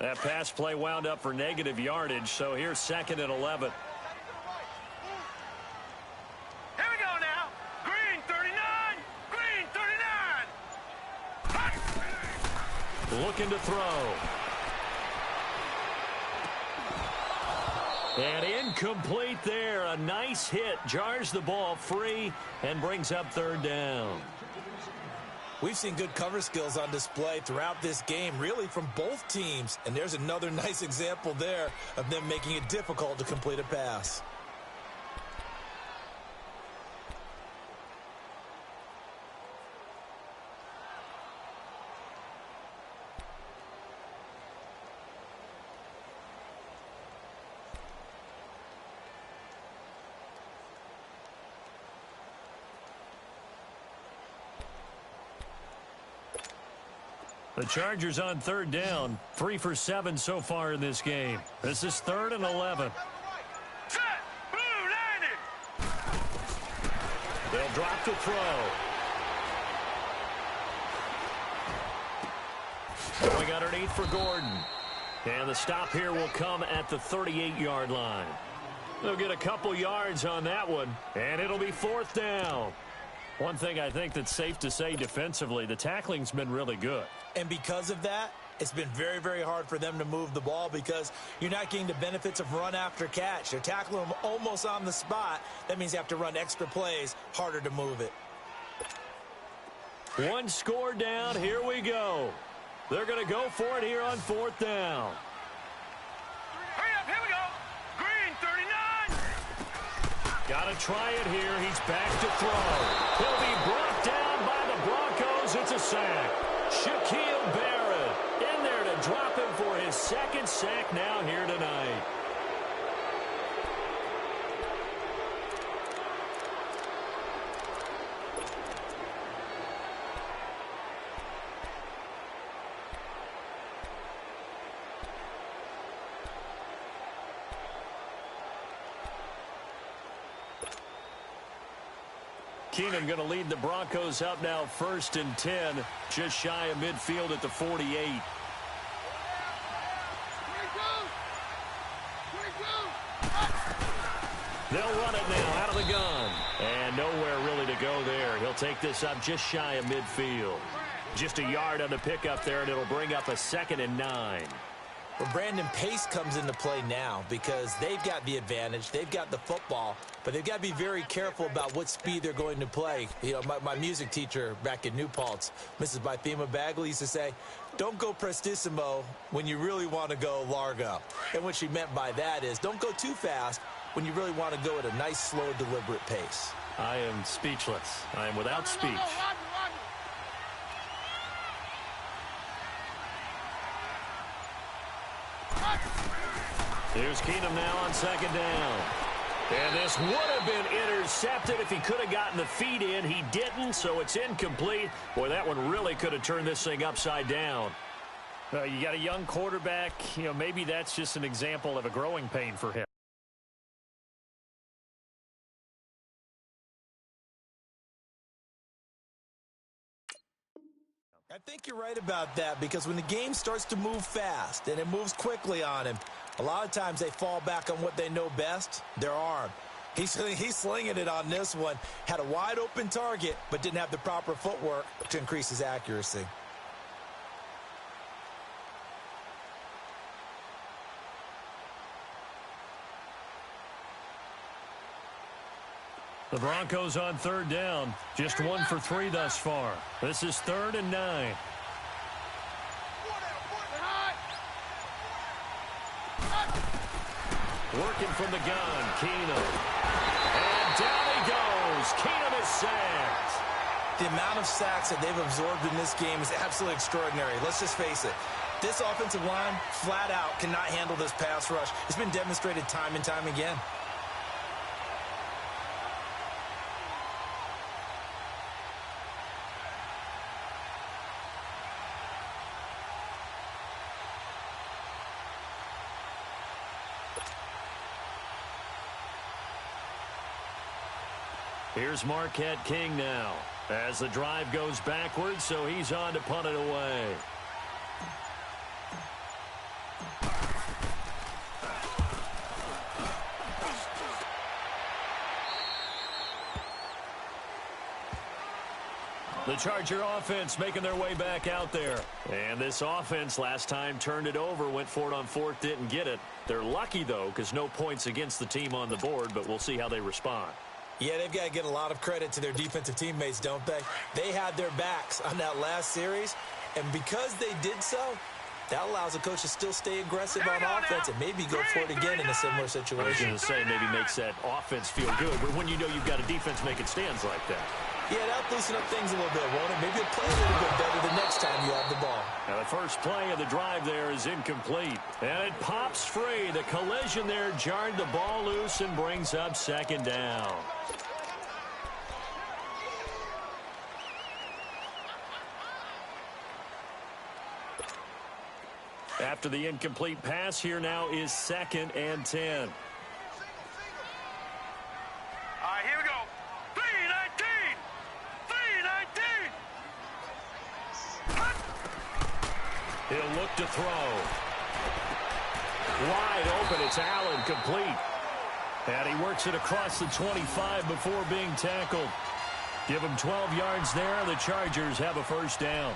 Speaker 2: That pass play wound up for negative yardage, so here's 2nd and 11.
Speaker 4: Here we go now. Green 39. Green 39.
Speaker 2: Looking to throw. And incomplete there. A nice hit. Jars the ball free and brings up 3rd down.
Speaker 3: We've seen good cover skills on display throughout this game, really from both teams. And there's another nice example there of them making it difficult to complete a pass.
Speaker 2: The Chargers on 3rd down, 3 for 7 so far in this game. This is 3rd and 11.
Speaker 4: Set. Blue 90.
Speaker 2: They'll drop to throw. Going underneath for Gordon. And the stop here will come at the 38-yard line. They'll get a couple yards on that one, and it'll be 4th down. One thing I think that's safe to say defensively, the tackling's been really good.
Speaker 3: And because of that, it's been very, very hard for them to move the ball because you're not getting the benefits of run after catch. They're tackling them almost on the spot. That means you have to run extra plays, harder to move it.
Speaker 2: One score down, here we go. They're going to go for it here on 4th down.
Speaker 4: Hurry up, here we go. Green 39.
Speaker 2: Got to try it here. He's back to throw. He'll be brought down by the Broncos. It's a sack. Shaquille Barrett in there to drop him for his 2nd sack now here tonight. Keenum going to lead the Broncos up now 1st and 10, just shy of midfield at the 48. They'll run it now out of the gun. And nowhere really to go there. He'll take this up just shy of midfield. Just a yard on the pickup there, and it'll bring up a 2nd and 9.
Speaker 3: Well, Brandon, pace comes into play now because they've got the advantage. They've got the football, but they've got to be very careful about what speed they're going to play. You know, my music teacher back in New Paltz, Mrs. Bythema Bagley, used to say, don't go prestissimo when you really want to go largo. And what she meant by that is don't go too fast when you really want to go at a nice, slow, deliberate pace.
Speaker 2: I am speechless. I am without speech. Here's Keenum now on 2nd down. And this would have been intercepted if he could have gotten the feet in. He didn't, so it's incomplete. Boy, that one really could have turned this thing upside down.
Speaker 5: You got a young quarterback. You know, maybe that's just an example of a growing pain for him.
Speaker 3: I think you're right about that because when the game starts to move fast and it moves quickly on him, a lot of times they fall back on what they know best, their arm. He's slinging it on this one. Had a wide open target but didn't have the proper footwork to increase his accuracy.
Speaker 5: The Broncos on 3rd down. Just 1 for 3 thus far. This is 3rd and 9.
Speaker 2: Working from the gun, Keenum. And down he goes. Keenum is sacked.
Speaker 3: The amount of sacks that they've absorbed in this game is absolutely extraordinary. Let's just face it. This offensive line, flat out, cannot handle this pass rush. It's been demonstrated time and time again.
Speaker 2: Here's Marquette King now as the drive goes backwards, so he's on to punt it away. The Charger offense making their way back out there. And this offense last time turned it over, went for it on 4th, didn't get it. They're lucky, though, because no points against the team on the board, but we'll see how they respond.
Speaker 3: Yeah, they've got to get a lot of credit to their defensive teammates, don't they? They had their backs on that last series, and because they did so, that allows the coach to still stay aggressive on offense and maybe go for it again in a similar situation.
Speaker 2: I was going to say maybe makes that offense feel good, but when you know you've got a defense making stands like that.
Speaker 3: Yeah, that'll loosen up things a little bit, won't it? Maybe you'll play a little bit better the next time you have the ball.
Speaker 2: Now the first play of the drive there is incomplete. And it pops free. The collision there jarred the ball loose and brings up 2nd down. After the incomplete pass, here now is 2nd and 10.
Speaker 4: All right, here we go. 3-19. 3-19.
Speaker 2: He'll look to throw. Wide open. It's Allen, complete. And he works it across the 25 before being tackled. Give him 12 yards there. The Chargers have a first down.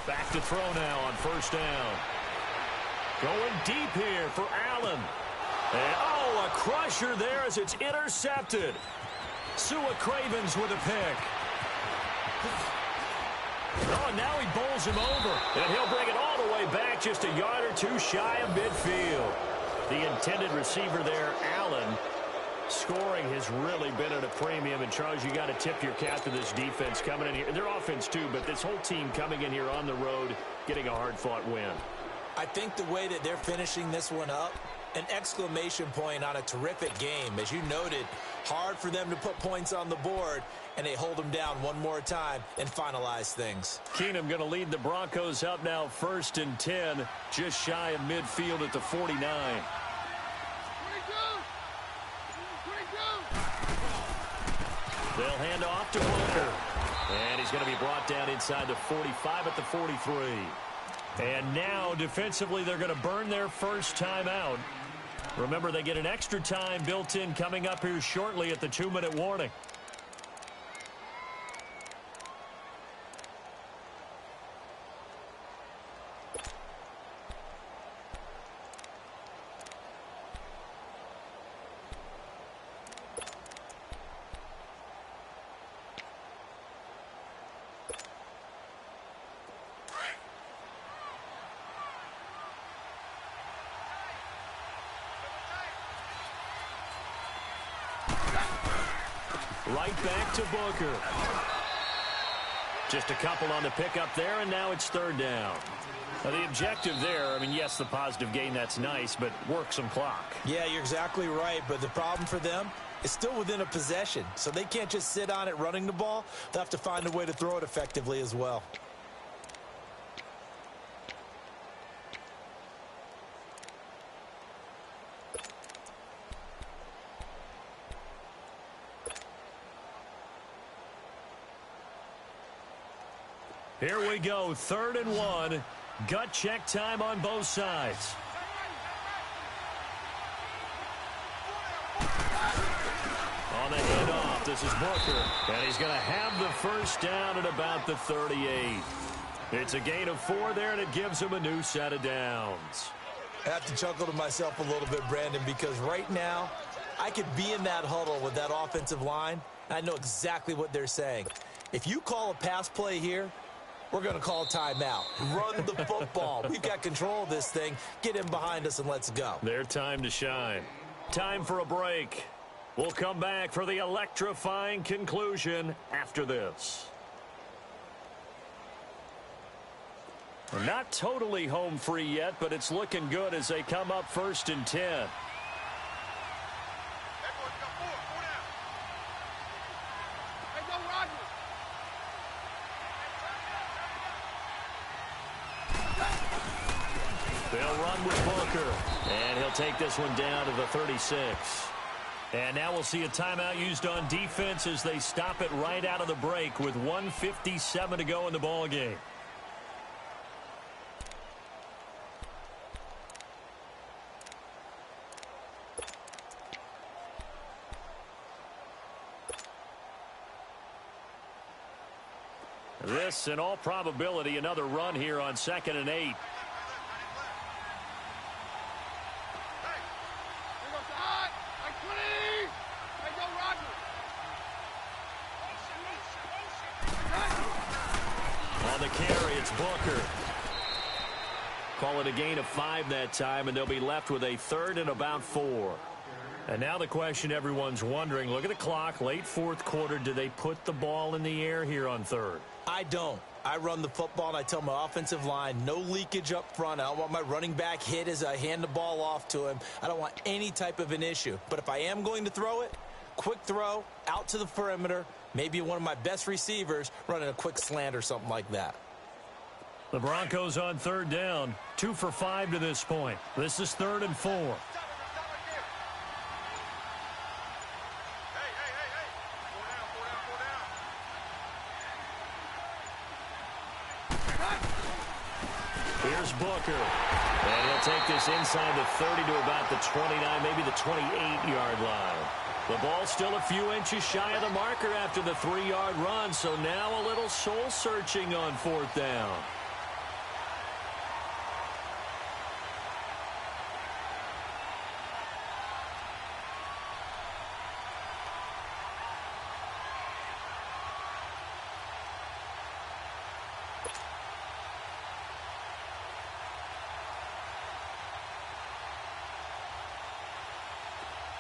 Speaker 2: Back to throw now on first down. Going deep here for Allen. And, oh, a crusher there as it's intercepted. Sua Cravens with a pick. Oh, and now he bowls him over. And he'll bring it all the way back just a yard or two shy of midfield. The intended receiver there, Allen,
Speaker 5: Scoring has really been at a premium, and Charles, you got to tip your cap to this defense coming in here. Their offense too, but this whole team coming in here on the road, getting a hard-fought win.
Speaker 3: I think the way that they're finishing this one up, an exclamation point on a terrific game. As you noted, hard for them to put points on the board, and they hold them down one more time and finalize things.
Speaker 5: Keenum going to lead the Broncos up now 1st and 10, just shy of midfield at the 49. They'll hand off to Booker. And he's going to be brought down inside the 45 at the 43. And now, defensively, they're going to burn their first timeout. Remember, they get an extra time built in coming up here shortly at the 2-minute warning. Right back to Booker. Just a couple on the pickup there, and now it's 3rd down. Now, the objective there, I mean, yes, the positive gain, that's nice, but work some clock.
Speaker 3: Yeah, you're exactly right, but the problem for them is still within a possession, so they can't just sit on it running the ball. They'll have to find a way to throw it effectively as well.
Speaker 5: Here we go, 3rd and 1. Gut check time on both sides. On the handoff, this is Booker. And he's going to have the first down at about the 38. It's a gain of 4 there, and it gives him a new set of downs.
Speaker 3: I have to chuckle to myself a little bit, Brandon, because right now, I could be in that huddle with that offensive line, and I know exactly what they're saying. If you call a pass play here, we're going to call timeout. Run the football. We've got control of this thing. Get in behind us and let's go.
Speaker 5: Their time to shine. Time for a break. We'll come back for the electrifying conclusion after this. We're not totally home free yet, but it's looking good as they come up 1st and 10. They'll run with Booker, and he'll take this one down to the 36. And now we'll see a timeout used on defense as they stop it right out of the break with 1:57 to go in the ballgame. This, in all probability, another run here on 2nd and 8. On the carry, it's Booker. Call it a gain of 5 that time, and they'll be left with a 3rd and about 4. And now the question everyone's wondering, look at the clock, late 4th quarter, do they put the ball in the air here on 3rd?
Speaker 3: I don't. I run the football, and I tell my offensive line, no leakage up front. I don't want my running back hit as I hand the ball off to him. I don't want any type of an issue. But if I am going to throw it, quick throw, out to the perimeter, maybe one of my best receivers running a quick slant or something like that.
Speaker 5: The Broncos on 3rd down, 2 for 5 to this point. This is 3rd and 4. Here's Booker. And he'll take this inside the 30 to about the 29, maybe the 28-yard line. The ball's still a few inches shy of the marker after the 3-yard run, so now a little soul-searching on 4th down.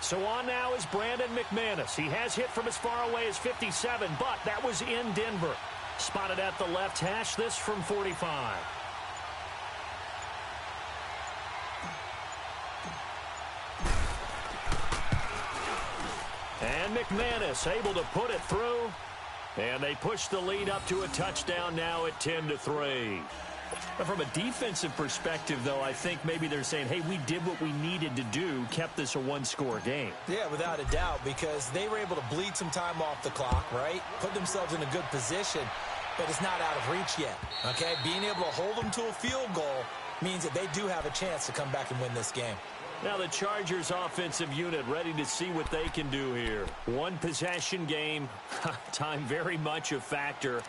Speaker 2: So on now is Brandon McManus. He has hit from as far away as 57, but that was in Denver. Spotted at the left hash, this from 45. And McManus able to put it through. And they push the lead up to a touchdown now at 10-3. From a defensive perspective, though, I think maybe they're saying, hey, we did what we needed to do, kept this a one-score game.
Speaker 3: Yeah, without a doubt, because they were able to bleed some time off the clock, right? Put themselves in a good position, but it's not out of reach yet, okay? Being able to hold them to a field goal means that they do have a chance to come back and win this game.
Speaker 2: Now the Chargers offensive unit ready to see what they can do here. One possession game, time very much a factor.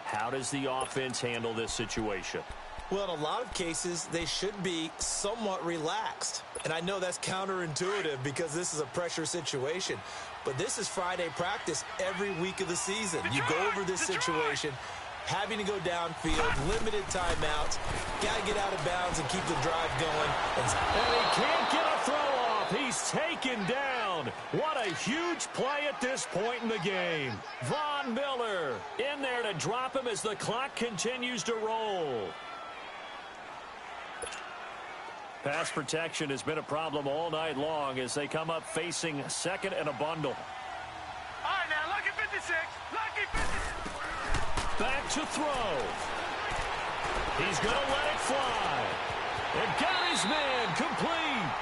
Speaker 2: How does the offense handle this situation?
Speaker 3: Well, in a lot of cases, they should be somewhat relaxed. And I know that's counterintuitive because this is a pressure situation. But this is Friday practice every week of the season. You go over this situation, having to go downfield, limited timeouts, got to get out of bounds and keep the drive going.
Speaker 2: And he can't get a throw off. He's taken down. What a huge play at this point in the game. Von Miller in there to drop him as the clock continues to roll. Pass protection has been a problem all night long as they come up facing second and a bundle.
Speaker 4: All right, now, lucky 56. Lucky 56.
Speaker 2: Back to throw. He's going to let it fly. And got his man complete.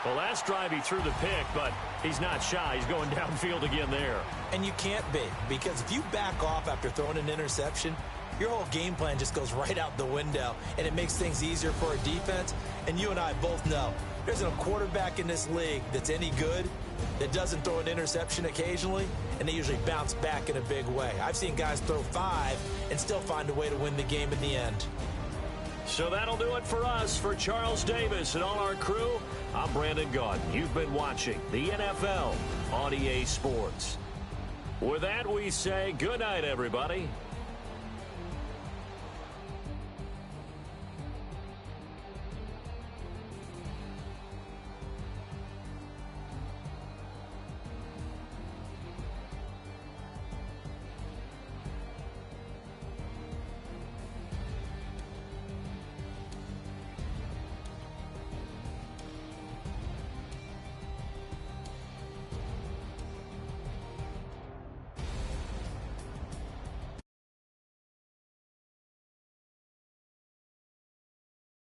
Speaker 2: The last drive he threw the pick, but he's not shy. He's going downfield again there.
Speaker 3: And you can't be, because if you back off after throwing an interception, your whole game plan just goes right out the window, and it makes things easier for a defense. And you and I both know there's a quarterback in this league that's any good that doesn't throw an interception occasionally, and they usually bounce back in a big way. I've seen guys throw 5 and still find a way to win the game in the end.
Speaker 2: So that'll do it for us. For Charles Davis and all our crew, I'm Brandon Gaudin. You've been watching the NFL on EA Sports. With that, we say good night, everybody.